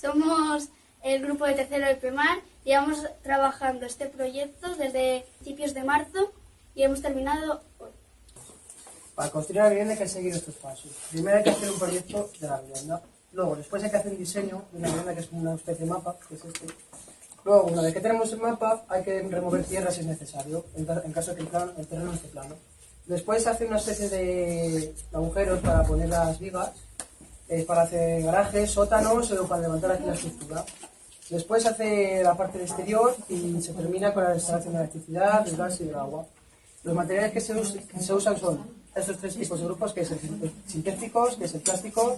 Somos el grupo de tercero de Primar. Llevamos trabajando este proyecto desde principios de marzo y hemos terminado hoy. Para construir la vivienda hay que seguir estos pasos. Primero hay que hacer un proyecto de la vivienda. Luego, después hay que hacer un diseño de una vivienda que es como una especie de mapa, que es este. Luego, una vez que tenemos el mapa, hay que remover tierra si es necesario, en caso de que el terreno esté plano. Después se hace una especie de agujeros para poner las vigas, para hacer garajes, sótanos o para levantar aquí la estructura. Después se hace la parte del exterior y se termina con la instalación de la electricidad, del gas y del agua. Los materiales que se usan son estos tres tipos de grupos, que es el sintéticos, que es el plástico,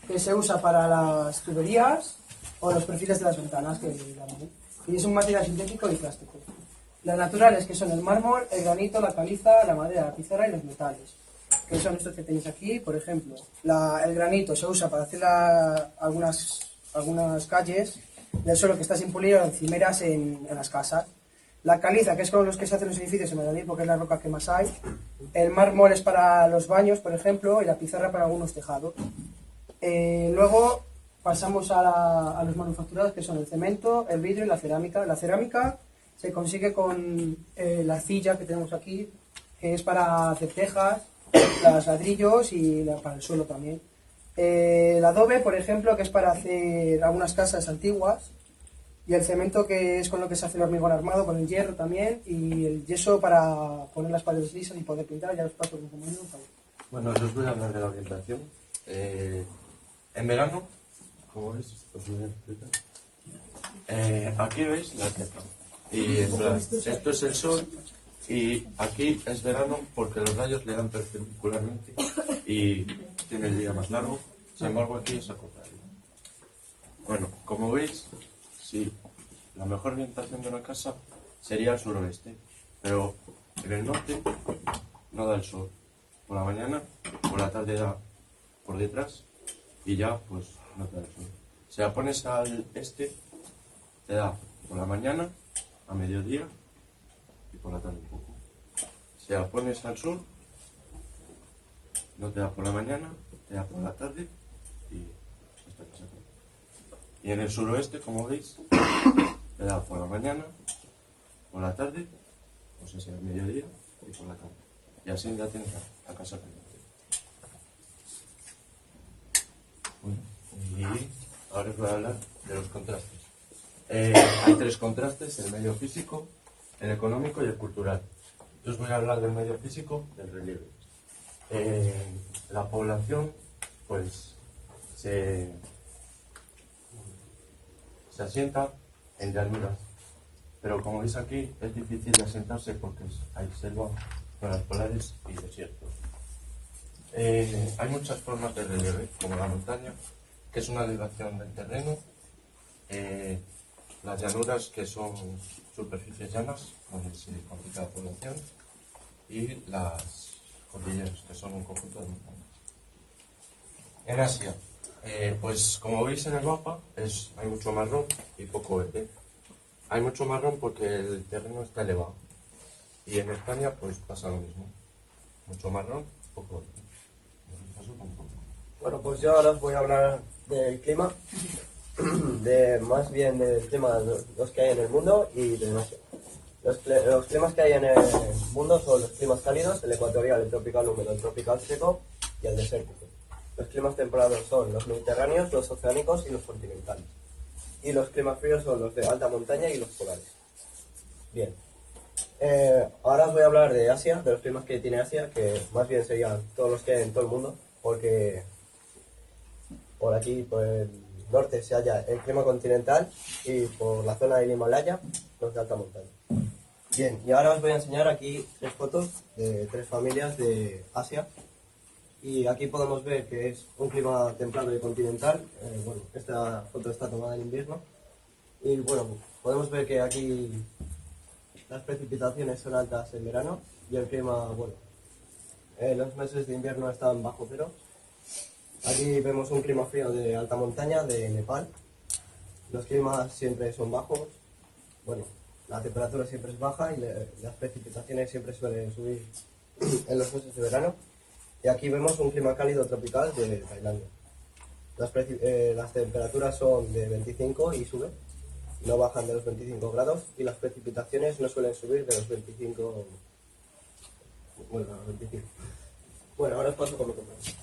que se usa para las tuberías o los perfiles de las ventanas, que llaman. Y es un material sintético y plástico. Las naturales, que son el mármol, el granito, la caliza, la madera, la pizarra y los metales, que son estos que tenéis aquí. Por ejemplo, el granito se usa para hacer algunas calles del suelo que está sin pulir o encimeras en las casas. La caliza, que es con los que se hacen los edificios en Madrid, porque es la roca que más hay. El mármol es para los baños, por ejemplo, y la pizarra para algunos tejados. Luego pasamos a los manufacturados, que son el cemento, el vidrio y la cerámica. La cerámica se consigue con la arcilla que tenemos aquí, que es para hacer tejas, los ladrillos y para el suelo también. El adobe, por ejemplo, que es para hacer algunas casas antiguas. Y el cemento, que es con lo que se hace el hormigón armado, con el hierro también, y el yeso para poner las paredes lisas y poder pintar. Ya los paso más o menos. Bueno, yo os voy a hablar de la orientación. En verano, como veis, os voy a explicar. Aquí veis la Tierra. Y en plan, esto es el sol, y aquí es verano porque los rayos le dan perpendicularmente y tiene el día más largo. Sin embargo, aquí es al contrario. Bueno, como veis, sí, la mejor orientación de una casa sería el suroeste, pero en el norte no da el sol. Por la mañana, por la tarde da por detrás y ya pues no te da el sol. Si la pones al este, te da por la mañana, a mediodía y por la tarde un poco. Si la pones al sur, no te da por la mañana, te da por la tarde y hasta que se acabe. Y en el suroeste, como veis, te da por la mañana, por la tarde, pues ese al mediodía y por la tarde. Y así ya tienes la casa caliente. Bueno, y ahora os voy a hablar de los contrastes. Hay tres contrastes: el medio físico, el económico y el cultural. Yo os voy a hablar del medio físico, del relieve. La población, pues, se asienta en llanuras, pero como veis aquí es difícil de asentarse porque hay selva, zonas polares y desiertos. Hay muchas formas de relieve, como la montaña, que es una elevación del terreno, las llanuras, que son superficies llanas donde se concentra la población, y las cordilleras, que son un conjunto de montañas. En Asia, pues como veis en el mapa, hay mucho marrón y poco verde. Hay mucho marrón porque el terreno está elevado. Y en España pues pasa lo mismo. Mucho marrón, poco verde. Bueno, pues yo ahora os voy a hablar del clima, más bien del clima de los que hay en el mundo y de Asia. Los climas que hay en el mundo son los climas cálidos, el ecuatorial, el tropical húmedo, el tropical seco y el desértico. Los climas templados son los mediterráneos, los oceánicos y los continentales. Y los climas fríos son los de alta montaña y los polares. Bien. Ahora os voy a hablar de Asia, de los climas que tiene Asia, que más bien serían todos los que hay en todo el mundo, porque por aquí, por el norte, se halla el clima continental y por la zona del Himalaya, los de alta montaña. Bien, y ahora os voy a enseñar aquí tres fotos de tres familias de Asia. Y aquí podemos ver que es un clima templado y continental. Bueno, esta foto está tomada en invierno. Y bueno, podemos ver que aquí las precipitaciones son altas en verano y el clima, bueno, los meses de invierno están bajo cero. Aquí vemos un clima frío de alta montaña, de Nepal. Los climas siempre son bajos. Bueno, la temperatura siempre es baja y las precipitaciones siempre suelen subir en los meses de verano. Y aquí vemos un clima cálido tropical de Tailandia. las temperaturas son de 25 y suben, no bajan de los 25 grados, y las precipitaciones no suelen subir de los 25. Bueno, a los 25. Bueno, ahora os paso con mi compañero.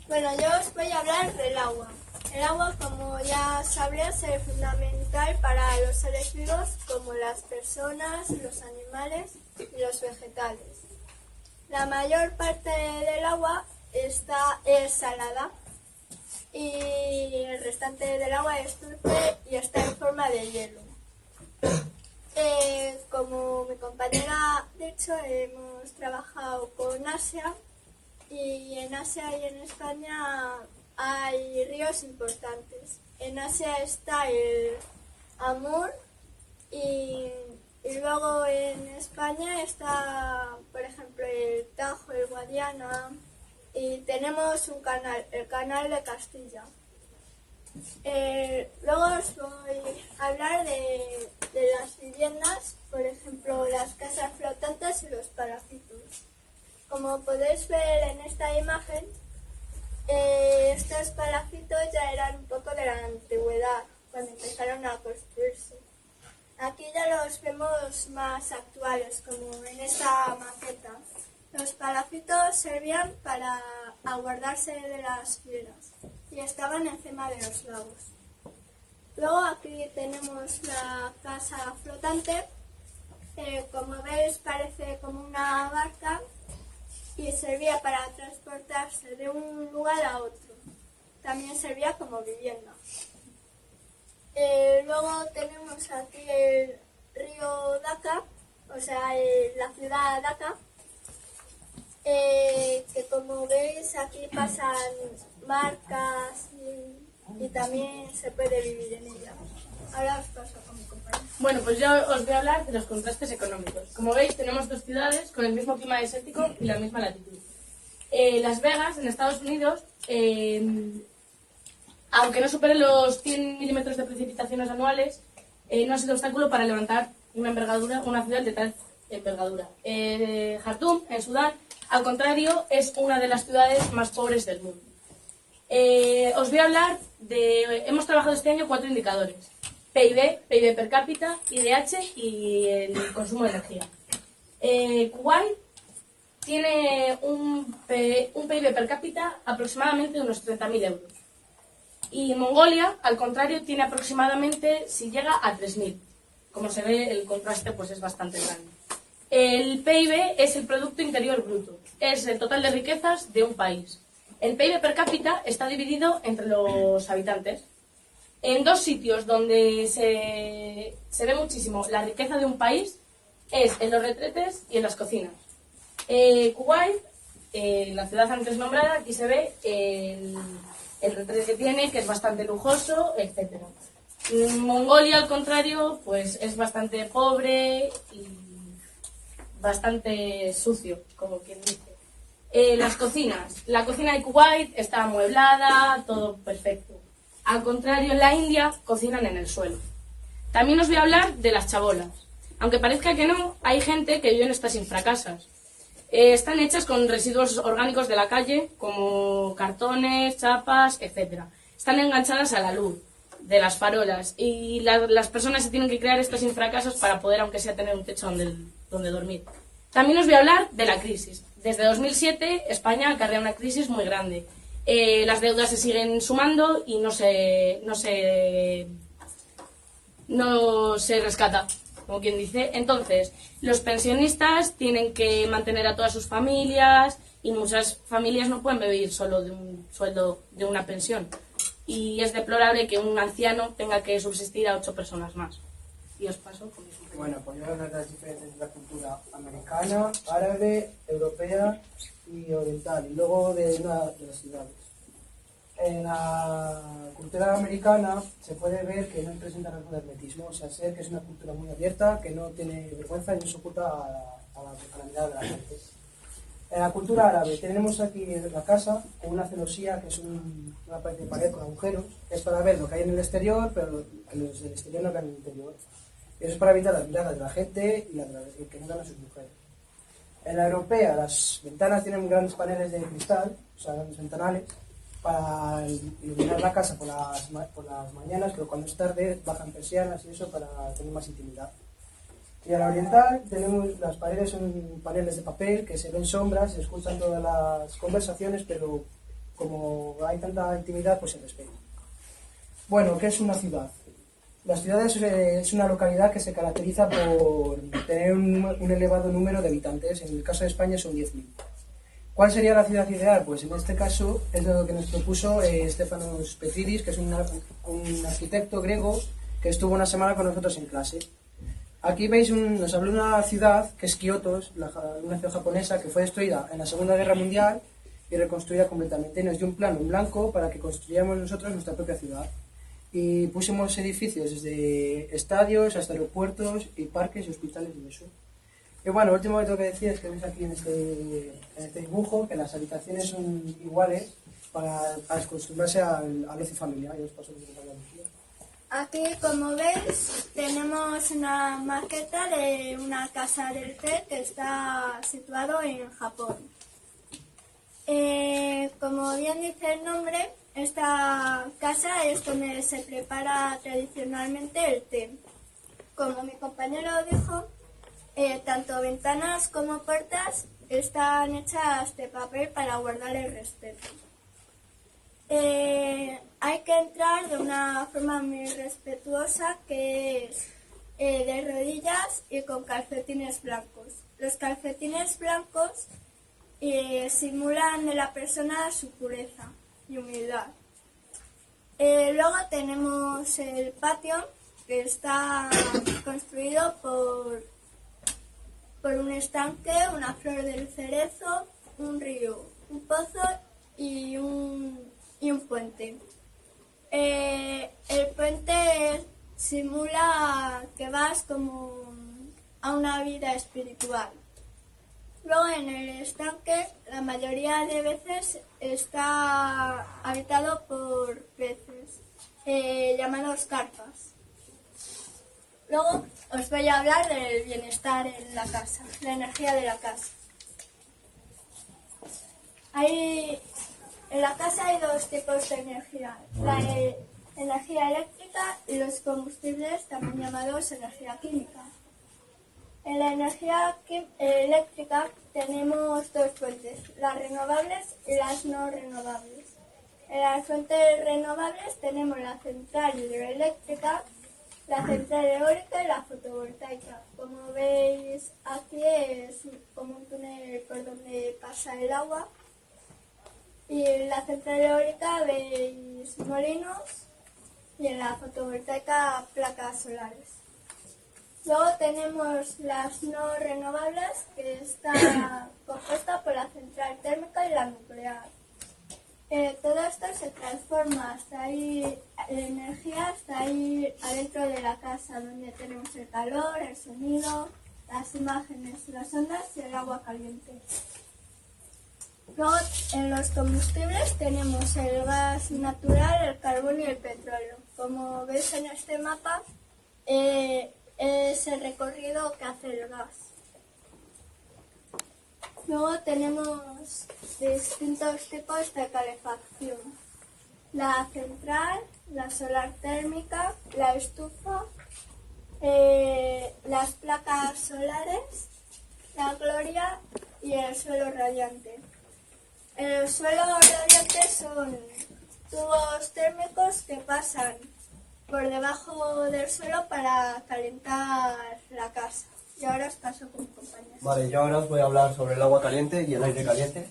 Bueno, yo os voy a hablar del agua. El agua, como ya sabréis, es fundamental para los seres vivos como las personas, los animales y los vegetales. La mayor parte del agua es salada y el restante del agua es dulce y está en forma de hielo. Como mi compañera ha dicho, hemos trabajado con Asia y en Asia y en España hay ríos importantes. En Asia está el Amur y luego en España está, por ejemplo, el Tajo, el Guadiana, y tenemos un canal, el Canal de Castilla. Luego os voy a hablar de las viviendas, por ejemplo, las casas flotantes y los palafitos. Como podéis ver en esta imagen, estos palafitos ya eran un poco de la antigüedad, cuando empezaron a construirse. Aquí ya los vemos más actuales, como en esta maqueta. Los palafitos servían para aguardarse de las fieras y estaban encima de los lagos. Luego aquí tenemos la casa flotante. Como veis, parece como una barca y servía para transportarse de un lugar a otro. También servía como vivienda. Luego tenemos aquí el río Dhaka, o sea, la ciudad Dhaka, que como veis aquí pasan barcas y también se puede vivir en ella. Ahora os paso con mi compañero. Bueno, pues yo os voy a hablar de los contrastes económicos. Como veis, tenemos dos ciudades con el mismo clima desértico y la misma latitud. Las Vegas, en Estados Unidos, aunque no supere los 100 milímetros de precipitaciones anuales, no ha sido obstáculo para levantar una ciudad de tal envergadura. Jartum, en Sudán, al contrario, es una de las ciudades más pobres del mundo. Os voy a hablar hemos trabajado este año 4 indicadores: PIB per cápita, IDH y el consumo de energía. Kuwait tiene un PIB per cápita aproximadamente de unos 30.000 euros. Y Mongolia, al contrario, tiene aproximadamente, si llega a 3.000. Como se ve, el contraste pues es bastante grande. El PIB es el Producto Interior Bruto, es el total de riquezas de un país. El PIB per cápita está dividido entre los habitantes. En dos sitios donde se ve muchísimo la riqueza de un país es en los retretes y en las cocinas. Kuwait, la ciudad antes nombrada, aquí se ve el retrete que tiene, que es bastante lujoso, etc. Mongolia, al contrario, pues es bastante pobre y bastante sucio, como quien dice. Las cocinas. La cocina de Kuwait está amueblada, todo perfecto. Al contrario, en la India cocinan en el suelo. También os voy a hablar de las chabolas. Aunque parezca que no, hay gente que vive en estas infracasas. Están hechas con residuos orgánicos de la calle, como cartones, chapas, etc. Están enganchadas a la luz de las farolas y las personas se tienen que crear estas infracasas para poder, aunque sea, tener un techo donde dormir. También os voy a hablar de la crisis. Desde 2007 España acarrea una crisis muy grande. Las deudas se siguen sumando y no se rescata, como quien dice. Entonces, los pensionistas tienen que mantener a todas sus familias y muchas familias no pueden vivir solo de un sueldo de una pensión. Y es deplorable que un anciano tenga que subsistir a 8 personas más. Y os paso con eso. Bueno, pues yo voy a hablar de las diferencias de la cultura americana, árabe, europea y oriental, y luego de una de las ciudades. En la cultura americana se puede ver que no presenta rasgos de hermetismo, o sea, sé que es una cultura muy abierta, que no tiene vergüenza y no se oculta a la mirada de la gente. En la cultura árabe tenemos aquí la casa con una celosía, que es una pared con agujeros, que es para ver lo que hay en el exterior, pero los del exterior no ven en el interior. Y eso es para evitar las miradas de la gente y que no dan a sus mujeres. En la europea las ventanas tienen grandes paneles de cristal, o sea, grandes ventanales, para iluminar la casa por las mañanas, pero cuando es tarde bajan persianas y eso para tener más intimidad. Y a la oriental tenemos las paredes, son paneles de papel que se ven sombras, se escuchan todas las conversaciones, pero como hay tanta intimidad, pues se respeta. Bueno, ¿qué es una ciudad? La ciudad es una localidad que se caracteriza por tener un elevado número de habitantes. En el caso de España son 10.000. ¿Cuál sería la ciudad ideal? Pues en este caso es lo que nos propuso Stefanos Petridis, que es un arquitecto griego que estuvo una semana con nosotros en clase. Aquí veis, nos habló de una ciudad que es Kioto, una ciudad japonesa que fue destruida en la Segunda Guerra Mundial y reconstruida completamente. Y nos dio un plano en blanco para que construyamos nosotros nuestra propia ciudad. Y pusimos edificios desde estadios hasta aeropuertos y parques y hospitales y eso. Y bueno, lo último que tengo que decir es que veis aquí en este dibujo que las habitaciones son iguales para acostumbrarse al ocio familiar. Y os paso mi compañera Lucía. Aquí, como veis, tenemos una maqueta de una casa del té que está situado en Japón. Como bien dice el nombre, esta casa es donde se prepara tradicionalmente el té. Como mi compañero dijo, tanto ventanas como puertas están hechas de papel para guardar el respeto. Hay que entrar de una forma muy respetuosa, que es de rodillas y con calcetines blancos. Los calcetines blancos simulan de la persona su pureza y humildad. Luego tenemos el patio, que está construido por un estanque, una flor del cerezo, un río, un pozo y un puente. El puente simula que vas como a una vida espiritual. Luego en el estanque la mayoría de veces está habitado por peces llamados carpas. Luego os voy a hablar del bienestar en la casa, la energía de la casa. En la casa hay dos tipos de energía, la energía eléctrica y los combustibles, también llamados energía química. En la energía eléctrica tenemos dos fuentes, las renovables y las no renovables. En las fuentes renovables tenemos la central hidroeléctrica, la central eólica y la fotovoltaica. Como veis aquí es como un túnel por donde pasa el agua. Y en la central eólica veis molinos y en la fotovoltaica placas solares. Luego tenemos las no renovables, que está compuesta por la central térmica y la nuclear. Todo esto se transforma en energía hasta ahí adentro de la casa, donde tenemos el calor, el sonido, las imágenes, las ondas y el agua caliente. Luego, en los combustibles tenemos el gas natural, el carbón y el petróleo. Como veis en este mapa, es el recorrido que hace el gas. Luego tenemos distintos tipos de calefacción. La central, la solar térmica, la estufa, las placas solares, la gloria y el suelo radiante. El suelo radiante son tubos térmicos que pasan por debajo del suelo para calentar la casa. Y ahora os paso con mi compañero. Vale, yo ahora os voy a hablar sobre el agua caliente y el aire caliente.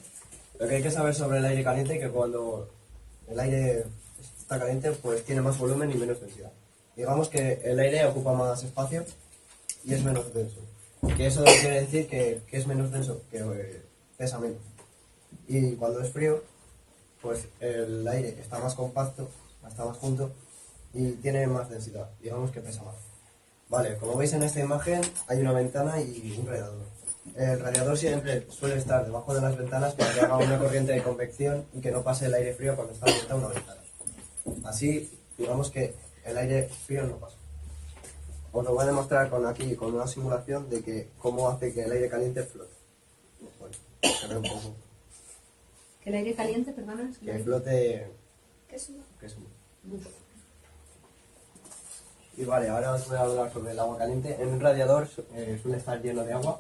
Lo que hay que saber sobre el aire caliente es que cuando el aire está caliente, pues tiene más volumen y menos densidad. Digamos que el aire ocupa más espacio y es menos denso. Que eso quiere decir que es menos denso, que pesa menos. Y cuando es frío, pues el aire está más compacto, está más junto y tiene más densidad. Digamos que pesa más. Vale, como veis en esta imagen hay una ventana y un radiador. El radiador siempre suele estar debajo de las ventanas para que haga una corriente de convección y que no pase el aire frío cuando está abierta una ventana. Así, digamos que el aire frío no pasa. Os lo voy a demostrar con una simulación de que cómo hace que el aire caliente flote. Bueno, se ve un poco. Que el aire caliente, perdona. Es Que flote... Que es una- que es Y vale, ahora os voy a hablar sobre el agua caliente. En un radiador suele estar lleno de agua.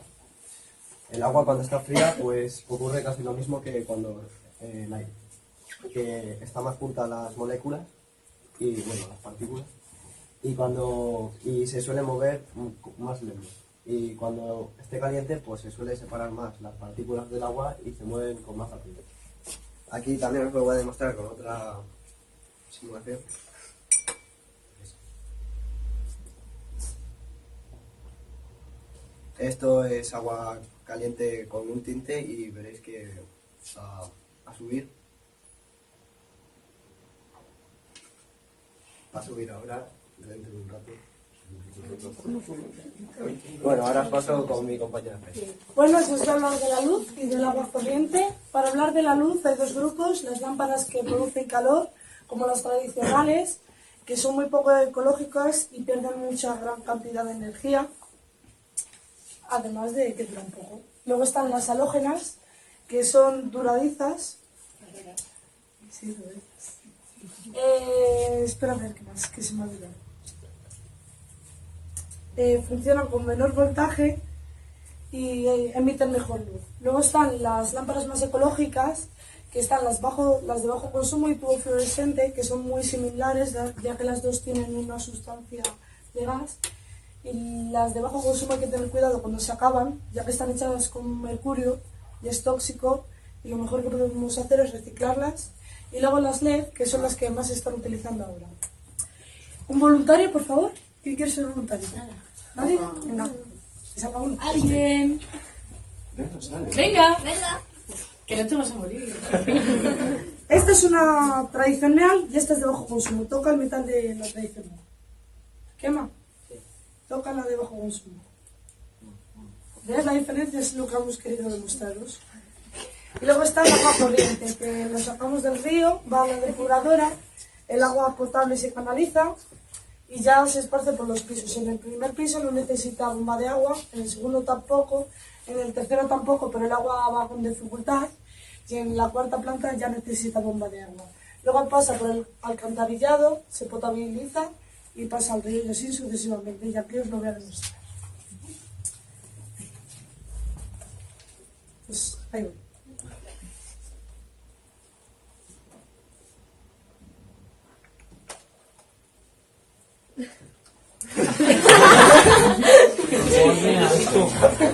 El agua cuando está fría pues ocurre casi lo mismo que cuando el aire. Que está más junta las moléculas y bueno, las partículas. Y se suele mover más lento. Y cuando esté caliente pues se suele separar más las partículas del agua y se mueven con más rapidez. Aquí también os lo voy a demostrar con otra simulación. Esto es agua caliente con un tinte y veréis que va a subir. Va a subir ahora, dentro de un rato. Bueno, ahora os paso con mi compañera. Bueno, os voy a hablar de la luz y del agua corriente. Para hablar de la luz hay dos grupos, las lámparas que producen calor, como las tradicionales, que son muy poco ecológicas y pierden mucha gran cantidad de energía, además de que duran poco. Luego están las halógenas, que son duradizas. Sí, duradizas. Espera a ver qué más, que se me ha olvidado. Funcionan con menor voltaje y emiten mejor luz. Luego están las lámparas más ecológicas, que están las de bajo consumo y tubo fluorescente, que son muy similares, ya que las dos tienen una sustancia de gas. Y las de bajo consumo hay que tener cuidado cuando se acaban, ya que están hechas con mercurio y es tóxico, y lo mejor que podemos hacer es reciclarlas. Y luego las LED, que son las que más se están utilizando ahora. ¿Un voluntario, por favor? ¿Quién quiere ser voluntario? ¿Nadie? Venga. Se acabó uno. ¡Alguien! Venga. Que no te vas a morir. Esta es una tradicional y esta es de bajo consumo. Toca el metal de la tradicional. ¿Quema? Toca la de bajo consumo. ¿Ves la diferencia? Es lo que hemos querido demostraros. Y luego está el agua corriente, que lo sacamos del río, va a la depuradora, el agua potable se canaliza y ya se esparce por los pisos. En el primer piso no necesita bomba de agua, en el segundo tampoco, en el tercero tampoco, pero el agua va con dificultad, y en la cuarta planta ya necesita bomba de agua. Luego pasa por el alcantarillado, se potabiliza y pasa al río y así sucesivamente, y aquí os lo voy a demostrar. Pues ahí voy.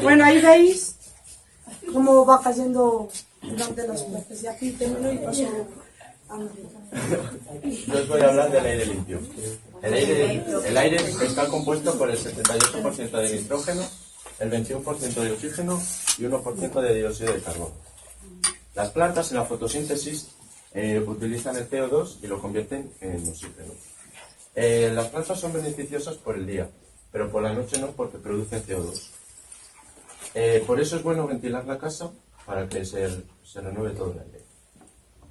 Bueno, ahí veis cómo va cayendo durante las veces. Y aquí termino y paso a Enrique. Yo os voy a hablar del aire limpio. El aire está compuesto por el 78% de nitrógeno, el 21% de oxígeno y 1% de dióxido de carbono. Las plantas en la fotosíntesis utilizan el CO2 y lo convierten en oxígeno. Las plantas son beneficiosas por el día, pero por la noche no, porque producen CO2. Por eso es bueno ventilar la casa para que se renueve todo el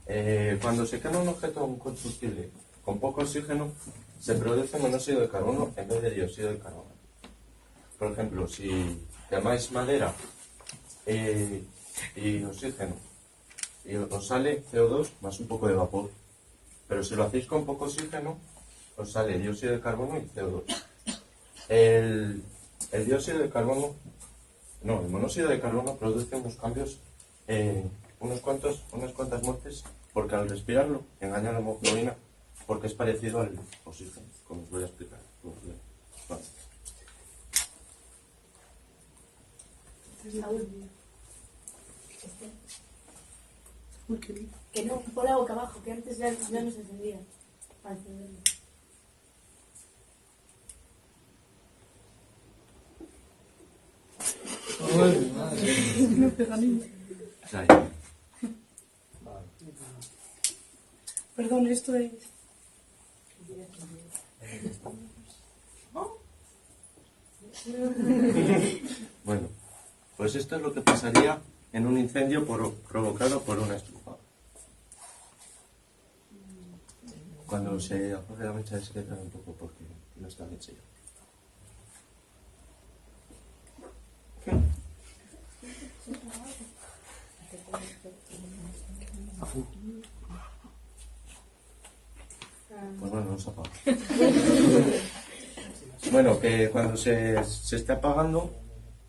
aire. Cuando se quema un objeto o un combustible con poco oxígeno, se produce monóxido de carbono en vez de dióxido de carbono. Por ejemplo, si quemáis madera y oxígeno, y os sale CO2 más un poco de vapor. Pero si lo hacéis con poco oxígeno, os sale dióxido de carbono y CO2. El dióxido de carbono, no, el monóxido de carbono produce unos cambios, unas cuantas muertes, porque al respirarlo engaña la hemoglobina, porque es parecido al oxígeno, como os voy a explicar. Vale. Que no, pon la boca abajo, que antes ya no se encendía. Para encenderlo. Ahí. Perdón, esto es... Bueno, pues esto es lo que pasaría en un incendio provocado por una estufa. Cuando se apaga la mecha discreta un poco porque no está bien sellado. Pues bueno, no se apaga. Bueno, que cuando se esté apagando,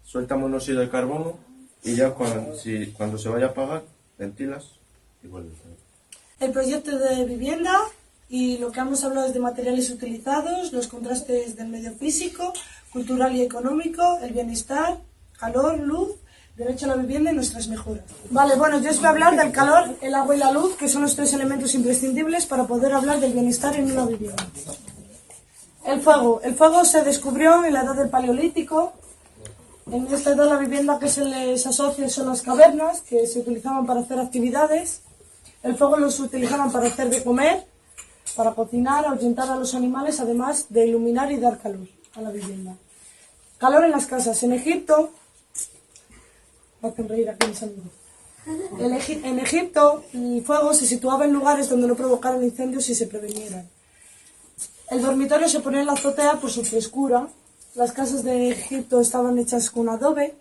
suelta monóxido de carbono y ya cuando se vaya a apagar, ventilas y vuelve. El proyecto de vivienda y lo que hemos hablado es de materiales utilizados, los contrastes del medio físico, cultural y económico, el bienestar, calor, luz, derecho a la vivienda y nuestras mejoras. Vale, bueno, yo os voy a hablar del calor, el agua y la luz, que son los tres elementos imprescindibles para poder hablar del bienestar en una vivienda. El fuego se descubrió en la edad del Paleolítico. En esta edad la vivienda que se les asocia son las cavernas, que se utilizaban para hacer actividades. El fuego los utilizaban para hacer de comer, para cocinar, ahuyentar a los animales, además de iluminar y dar calor a la vivienda. Calor en las casas. En Egipto, me hacen reír aquí mis amigos. En Egipto el fuego se situaba en lugares donde no provocaran incendios y se previnieran. El dormitorio se ponía en la azotea por su frescura. Las casas de Egipto estaban hechas con adobe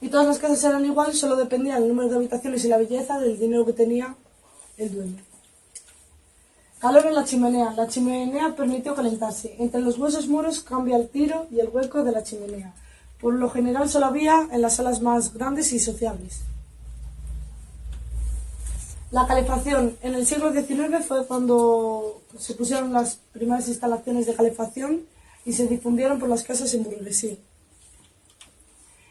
y todas las casas eran iguales, solo dependía el número de habitaciones y la belleza del dinero que tenía el dueño. Calor en la chimenea. La chimenea permitió calentarse. Entre los huesos muros cambia el tiro y el hueco de la chimenea. Por lo general solo había en las salas más grandes y sociables. La calefacción. En el siglo XIX fue cuando se pusieron las primeras instalaciones de calefacción y se difundieron por las casas en burguesía.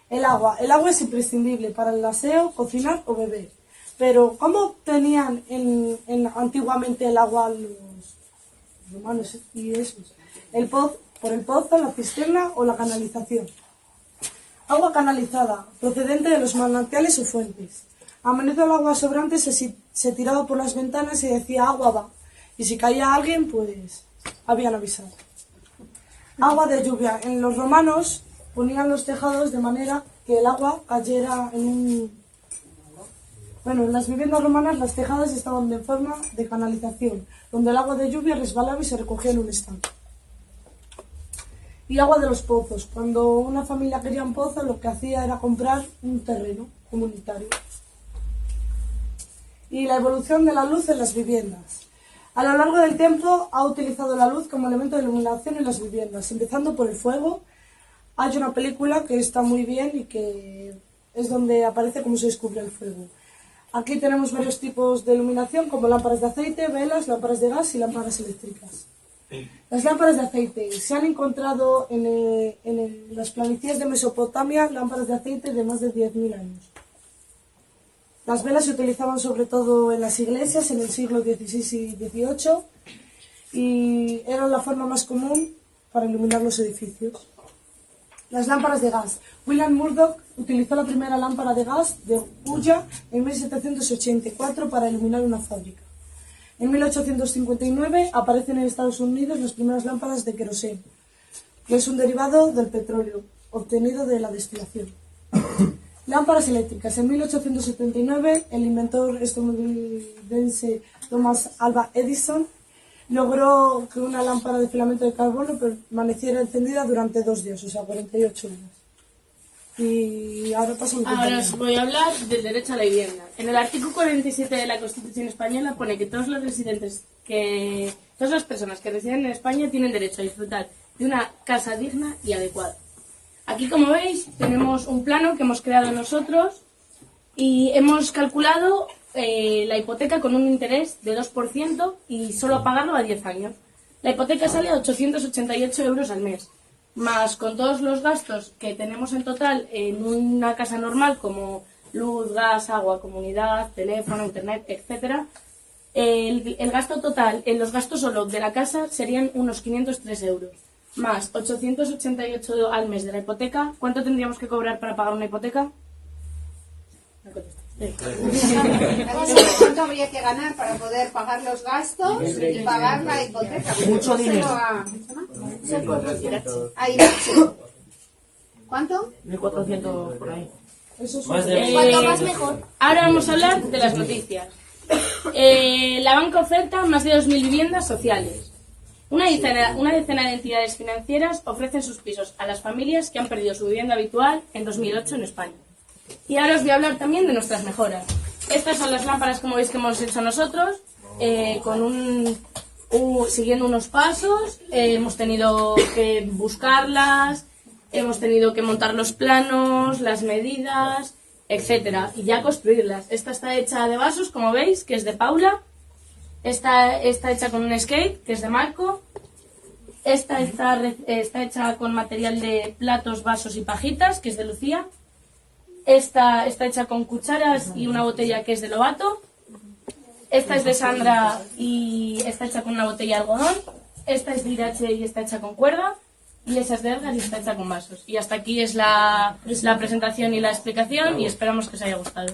El agua. El agua es imprescindible para el aseo, cocinar o beber. Pero, ¿cómo tenían antiguamente el agua los romanos y esos? ¿Por el pozo, la cisterna o la canalización? Agua canalizada, procedente de los manantiales o fuentes. A menudo el agua sobrante se tiraba por las ventanas y decía agua va. Y si caía alguien, pues habían avisado. Agua de lluvia. En los romanos ponían los tejados de manera que el agua cayera en un... Bueno, en las viviendas romanas las tejadas estaban de forma de canalización, donde el agua de lluvia resbalaba y se recogía en un estanque. Y agua de los pozos. Cuando una familia quería un pozo, lo que hacía era comprar un terreno comunitario. Y la evolución de la luz en las viviendas. A lo largo del tiempo ha utilizado la luz como elemento de iluminación en las viviendas, empezando por el fuego. Hay una película que está muy bien y que es donde aparece cómo se descubre el fuego. Aquí tenemos varios tipos de iluminación, como lámparas de aceite, velas, lámparas de gas y lámparas eléctricas. Las lámparas de aceite. Se han encontrado en las planicies de Mesopotamia lámparas de aceite de más de 10.000 años. Las velas se utilizaban sobre todo en las iglesias en el siglo XVI y XVIII y eran la forma más común para iluminar los edificios. Las lámparas de gas. William Murdoch utilizó la primera lámpara de gas de hulla en 1784 para iluminar una fábrica. En 1859 aparecen en Estados Unidos las primeras lámparas de queroseno, que es un derivado del petróleo obtenido de la destilación. Lámparas eléctricas. En 1879 el inventor estadounidense Thomas Alva Edison logró que una lámpara de filamento de carbono permaneciera encendida durante 2 días, o sea, 48 horas. Y ahora paso a Ahora os voy a hablar del derecho a la vivienda. En el artículo 47 de la Constitución española pone que todas las personas que residen en España tienen derecho a disfrutar de una casa digna y adecuada. Aquí, como veis, tenemos un plano que hemos creado nosotros y hemos calculado la hipoteca con un interés de 2% y solo pagarlo a 10 años. La hipoteca sale a 888 euros al mes, más con todos los gastos que tenemos en total en una casa normal como luz, gas, agua, comunidad, teléfono, internet, etc. El gasto total en los gastos solo de la casa serían unos 503 euros. Más 888 al mes de la hipoteca. ¿Cuánto tendríamos que cobrar para pagar una hipoteca? ¿Cuánto habría que ganar para poder pagar los gastos y pagar la hipoteca? Mucho dinero. ¿Cuánto? 1.400 por ahí. Cuanto más mejor. Ahora vamos a hablar de las noticias. La banca oferta más de 2.000 viviendas sociales. Una decena de entidades financieras ofrecen sus pisos a las familias que han perdido su vivienda habitual en 2008 en España. Y ahora os voy a hablar también de nuestras mejoras. Estas son las lámparas, como veis, que hemos hecho nosotros, siguiendo unos pasos. Hemos tenido que buscarlas, hemos tenido que montar los planos, las medidas, etcétera, y ya construirlas. Esta está hecha de vasos, como veis, que es de Paula. Esta está hecha con un skate, que es de Marco. Esta está hecha con material de platos, vasos y pajitas, que es de Lucía. Esta está hecha con cucharas y una botella, que es de Lobato. Esta es de Sandra y está hecha con una botella de algodón. Esta es de Irache y está hecha con cuerda. Y esa es de Edgar y está hecha con vasos. Y hasta aquí es la presentación y la explicación, y esperamos que os haya gustado.